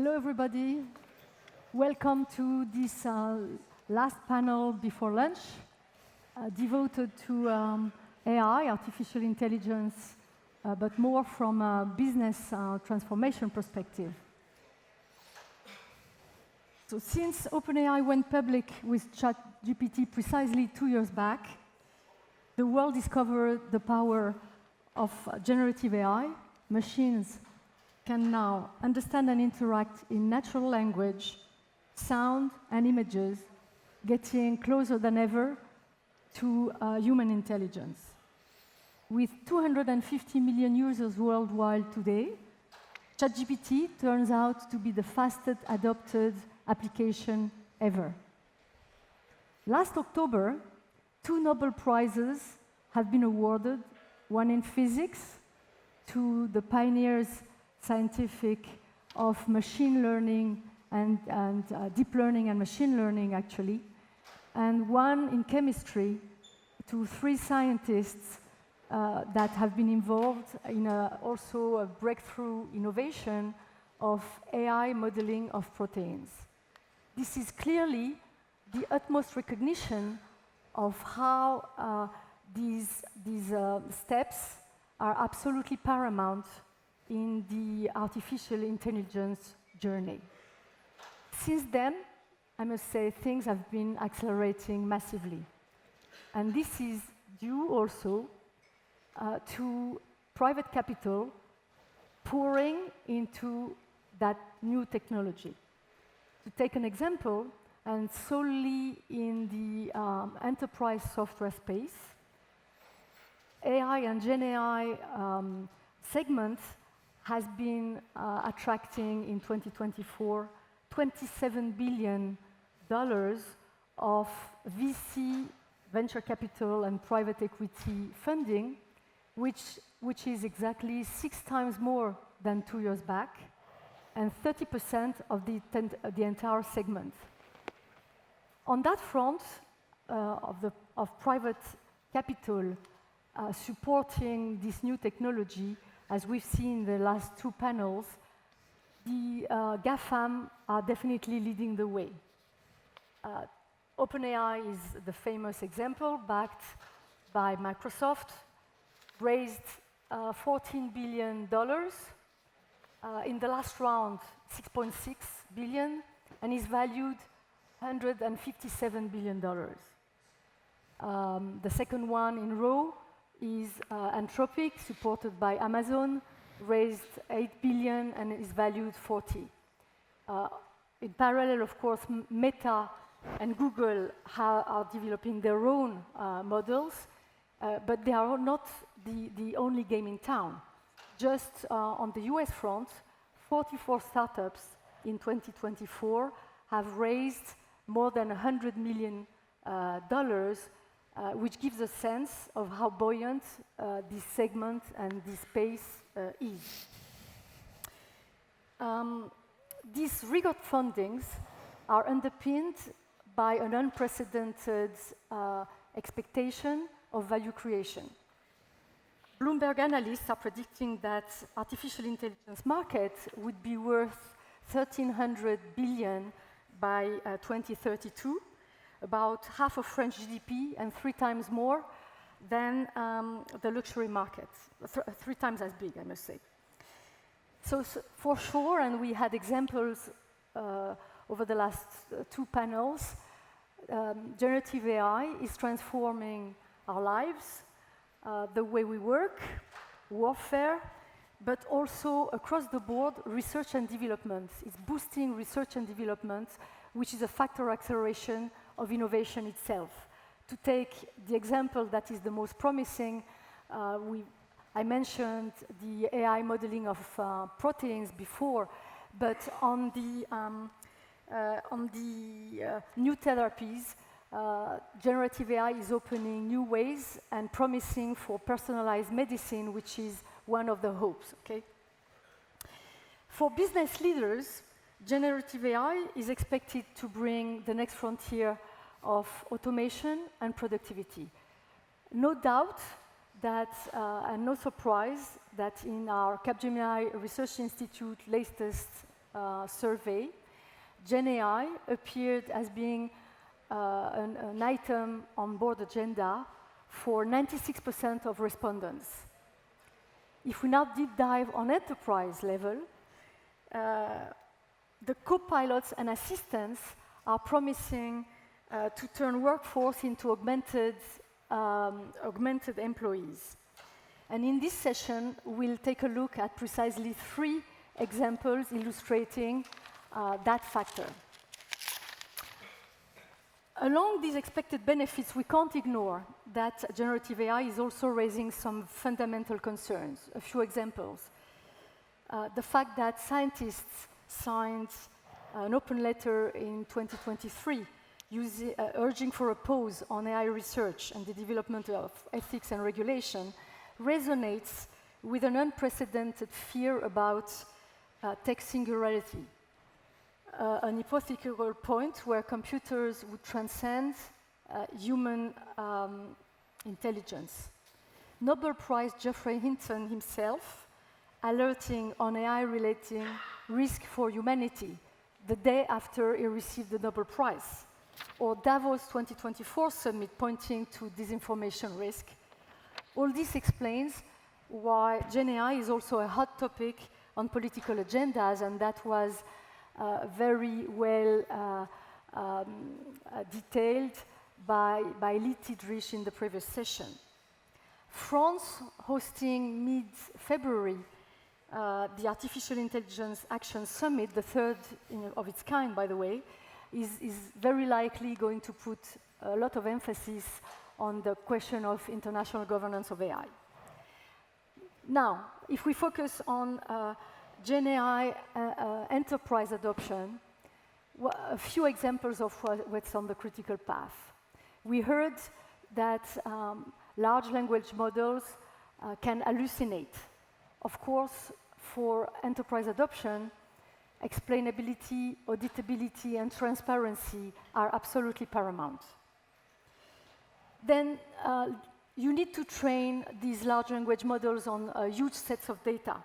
Hello, everybody. Welcome to this last panel before lunch, devoted to AI, artificial intelligence, but more from a business transformation perspective. So since OpenAI went public with ChatGPT precisely 2 years back, the world discovered the power of generative AI. Machines can now understand and interact in natural language, sound and images, getting closer than ever to human intelligence. With 250 million users worldwide today, ChatGPT turns out to be the fastest adopted application ever. Last October, 2 Nobel Prizes have been awarded, one in physics to the pioneers scientific of machine learning and deep learning and machine learning, actually, and one in chemistry to 3 scientists that have been involved in also a breakthrough innovation of AI modeling of proteins. This is clearly the utmost recognition of how these steps are absolutely paramount in the artificial intelligence journey. Since then, I must say, things have been accelerating massively. And this is due also to private capital pouring into that new technology. To take an example, and solely in the enterprise software space, AI and GenAI segment has been attracting in 2024 $27 billion of VC, venture capital, and private equity funding, which is exactly 6 times more than 2 years back, and 30% of the entire segment. On that front of private capital supporting this new technology, as we've seen in the last 2 panels, the GAFAM are definitely leading the way. OpenAI is the famous example, backed by Microsoft, raised $14 billion. In the last round, $6.6 billion, and is valued $157 billion. The second one in row is Anthropic, supported by Amazon, raised $8 billion and is valued $40. In parallel, of course, Meta and Google are developing their own models, but they are not the only game in town. Just on the US front, 44 startups in 2024 have raised more than $100 million, which gives a sense of how buoyant this segment and this space is. These record fundings are underpinned by an unprecedented expectation of value creation. Bloomberg analysts are predicting that artificial intelligence market would be worth $1,300 billion by 2032, about half of French GDP and 3 times more than the luxury market, 3 times as big, I must say. So for sure, and we had examples over the last 2 panels, generative AI is transforming our lives, the way we work, warfare, but also across the board, research and development. It's boosting research and development, which is a factor acceleration of innovation itself. To take the example that is the most promising, I mentioned the AI modeling of proteins before, but on the new therapies, generative AI is opening new ways and promising for personalized medicine, which is one of the hopes, okay? For business leaders, generative AI is expected to bring the next frontier of automation and productivity. No doubt that, and no surprise, that in our Capgemini Research Institute latest survey, GenAI appeared as being an item on board agenda for 96% of respondents. If we now deep dive on enterprise level, the co-pilots and assistants are promising to turn workforce into augmented employees. And in this session, we'll take a look at precisely 3 examples illustrating that factor. Along these expected benefits, we can't ignore that generative AI is also raising some fundamental concerns. A few examples. The fact that scientists signed an open letter in 2023 urging for a pause on AI research and the development of ethics and regulation resonates with an unprecedented fear about tech singularity, an hypothetical point where computers would transcend human intelligence. Nobel Prize Geoffrey Hinton himself alerting on AI-related risk for humanity the day after he received the Nobel Prize, or Davos 2024 summit pointing to disinformation risk. All this explains why GenAI is also a hot topic on political agendas, and that was very well detailed by Lee Tidrich in the previous session. France hosting mid-February the Artificial Intelligence Action Summit, the third of its kind, by the way, is very likely going to put a lot of emphasis on the question of international governance of AI. Now, if we focus on GenAI enterprise adoption, a few examples of what's on the critical path. We heard that large language models can hallucinate. Of course, for enterprise adoption, explainability, auditability, and transparency are absolutely paramount. Then you need to train these large language models on huge sets of data.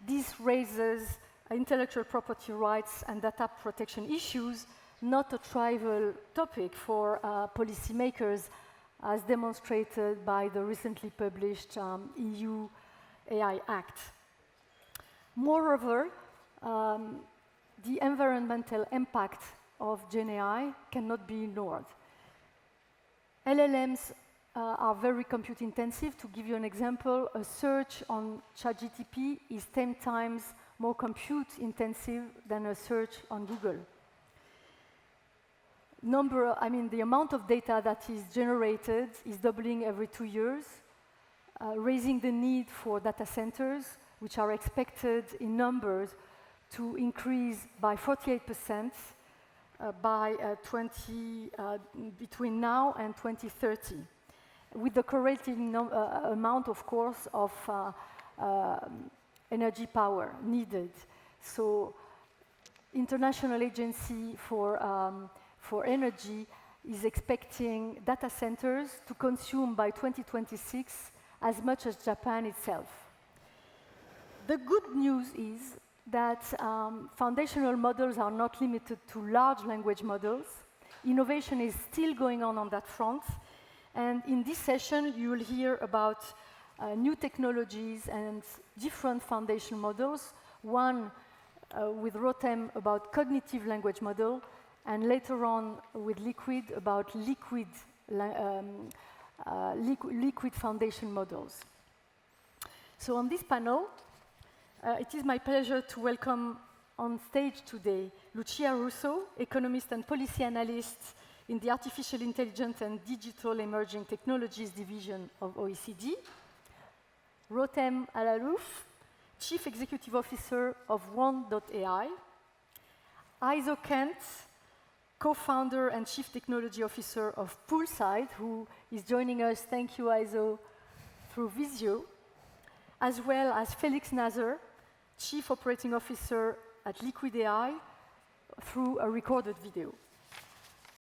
This raises intellectual property rights and data protection issues, not a trivial topic for policymakers, as demonstrated by the recently published EU AI Act. Moreover, the environmental impact of GenAI cannot be ignored. LLMs are very compute intensive. To give you an example, a search on ChatGPT is 10 times more compute intensive than a search on Google. The amount of data that is generated is doubling every 2 years, raising the need for data centers, which are expected in numbers to increase by 48% between now and 2030, with the correlating amount, of course, of energy power needed. So, International Agency for Energy is expecting data centers to consume by 2026 as much as Japan itself. The good news is that foundational models are not limited to large language models. Innovation is still going on that front. And in this session, you will hear about new technologies and different foundation models. One with Rotem about cognitive language model, and later on with Liquid about liquid foundation models. So on this panel, it is my pleasure to welcome on stage today Lucia Russo, economist and policy analyst in the Artificial Intelligence and Digital Emerging Technologies Division of OECD, Rotem Alalouf, Chief Executive Officer of One.ai, Aizo Kent, co-founder and Chief Technology Officer of Poolside, who is joining us, thank you Aizo, through Visio, as well as Felix Nazer, Chief Operating Officer at Liquid AI, through a recorded video.